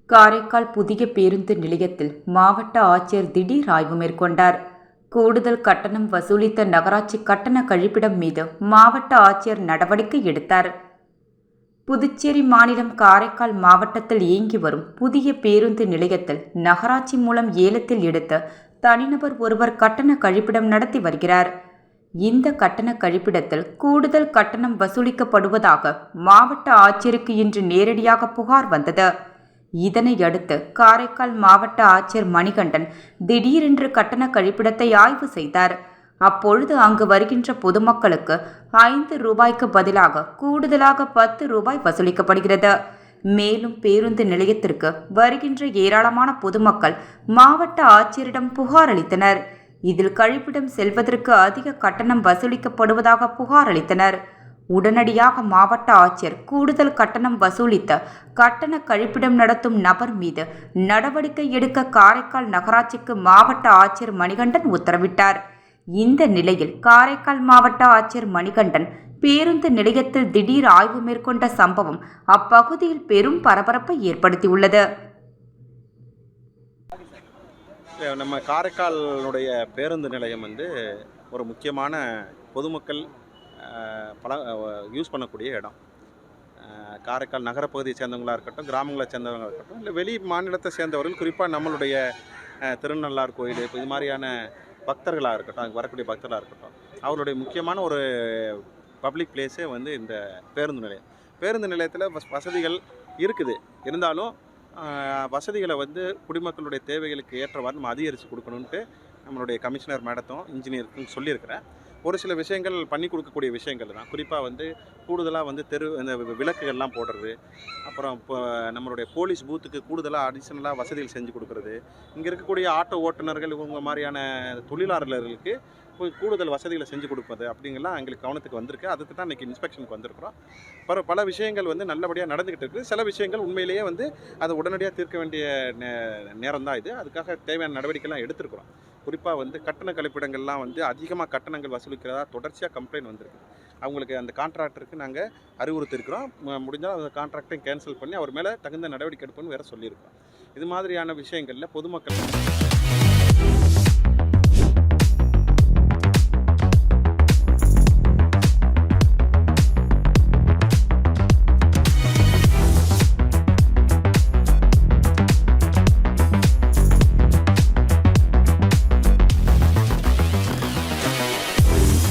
காரைக்கால் புதிய பேருந்து நிலையத்தில் மாவட்ட ஆட்சியர் திடீர் ஆய்வு மேற்கொண்டார். கூடுதல் கட்டணம் வசூலித்த நகராட்சி கட்டண கழிப்பிடம் மீது மாவட்ட ஆட்சியர் நடவடிக்கை எடுத்தார். புதுச்சேரி மாநிலம் காரைக்கால் மாவட்டத்தில் இயங்கி வரும் புதிய பேருந்து நிலையத்தில் நகராட்சி மூலம் ஏலத்தில் எடுத்த தனிநபர் ஒருவர் கட்டண கழிப்பிடம் நடத்தி வருகிறார். இந்த கட்டண கழிப்பிடத்தில் கூடுதல் கட்டணம் வசூலிக்கப்படுவதாக மாவட்ட ஆட்சியருக்கு இன்று நேரடியாக புகார் வந்தது. இதனையடுத்து காரைக்கால் மாவட்ட ஆட்சியர் மணிகண்டன் திடீரென்று கட்டண கழிப்பிடத்தை ஆய்வு செய்தார். அப்பொழுது அங்கு வருகின்ற பொதுமக்களுக்கு 5 ரூபாய்க்கு பதிலாக கூடுதலாக 10 ரூபாய் வசூலிக்கப்படுகிறது. மேலும் பேருந்து நிலையத்திற்கு வருகின்ற ஏராளமான பொதுமக்கள் மாவட்ட ஆட்சியரிடம் புகார் அளித்தனர். இதில் கழிப்பிடம் செல்வதற்கு அதிக கட்டணம் வசூலிக்கப்படுவதாக புகார் அளித்தனர். உடனடியாக மாவட்ட ஆட்சியர் கூடுதல் கட்டணம் வசூலித்த கட்டண கழிப்பிடம் நடத்தும் நபர் மீது நடவடிக்கை எடுக்க காரைக்கால் நகராட்சிக்கு மாவட்ட ஆட்சியர் மணிகண்டன் உத்தரவிட்டார். இந்த நிலையில் காரைக்கால் மாவட்ட ஆட்சியர் மணிகண்டன் பேருந்து நிலையத்தில் திடீர் ஆய்வு மேற்கொண்ட சம்பவம் அப்பகுதியில் பெரும் பரபரப்பை ஏற்படுத்தியுள்ளது. நம்ம காரைக்காலுடைய பேருந்து நிலையம் ஒரு முக்கியமான பொதுமக்கள் யூஸ் பண்ணக்கூடிய இடம். காரைக்கால் நகரப்பகுதியை சேர்ந்தவங்களாக இருக்கட்டும், கிராமங்களை சேர்ந்தவங்களாக இருக்கட்டும், இல்லை வெளி மாநிலத்தை சேர்ந்தவர்கள், குறிப்பாக நம்மளுடைய திருநள்ளார் கோயில் இது மாதிரியான பக்தர்களாக இருக்கட்டும், அங்கே வரக்கூடிய பக்தர்களாக இருக்கட்டும், அவருடைய முக்கியமான ஒரு பப்ளிக் பிளேஸே இந்த பேருந்து நிலையம். பேருந்து நிலையத்தில் வசதிகள் இருக்குது. இருந்தாலும் வசதிகளை குடிமக்களுடைய தேவைகளுக்கு ஏற்றவாறு நம்ம அதிகரித்து கொடுக்கணுன்ட்டு நம்மளுடைய கமிஷனர் மேடத்தும் இன்ஜினியருக்கும் சொல்லியிருக்கிறேன். ஒரு சில விஷயங்கள் பண்ணி கொடுக்கக்கூடிய விஷயங்கள் தான். குறிப்பாக கூடுதலாக இந்த விளக்குகள்லாம் போடுறது, அப்புறம் இப்போ நம்மளுடைய போலீஸ் பூத்துக்கு கூடுதலாக அடிஷ்னலாக வசதிகள் செஞ்சு கொடுக்குறது, இங்கே இருக்கக்கூடிய ஆட்டோ ஓட்டுநர்கள் இவங்க மாதிரியான தொழிலாளர்களுக்கு கூடுதல் வசதிகளை செஞ்சு கொடுப்பது அப்படிங்கலாம் எங்களுக்கு கவனத்துக்கு வந்திருக்கு. அதுக்கு தான் இன்றைக்கி இன்ஸ்பெக்ஷனுக்கு வந்திருக்கிறோம். பல விஷயங்கள் நல்லபடியாக நடந்துக்கிட்டு இருக்குது. சில விஷயங்கள் உண்மையிலேயே அதை உடனடியாக தீர்க்க வேண்டிய நேரம் தான் இது. அதுக்காக தேவையான நடவடிக்கைலாம் எடுத்திருக்கிறோம். குறிப்பாக கட்டண கழிப்பிடங்கள்லாம் அதிகமாக கட்டணங்கள் வசூலிக்கிறதா தொடர்ச்சியாக கம்ப்ளைண்ட் வந்திருக்கு. அவங்களுக்கு அந்த கான்ட்ராக்டருக்கு நாங்கள் அறிவுறுத்திருக்கிறோம். முடிஞ்சால் அந்த கான்ட்ராக்டையும் கேன்சல் பண்ணி அவர் மேலே தகுந்த நடவடிக்கை எடுப்போம்னு வேறு சொல்லியிருக்கிறோம். இது மாதிரியான விஷயங்களில் பொதுமக்கள்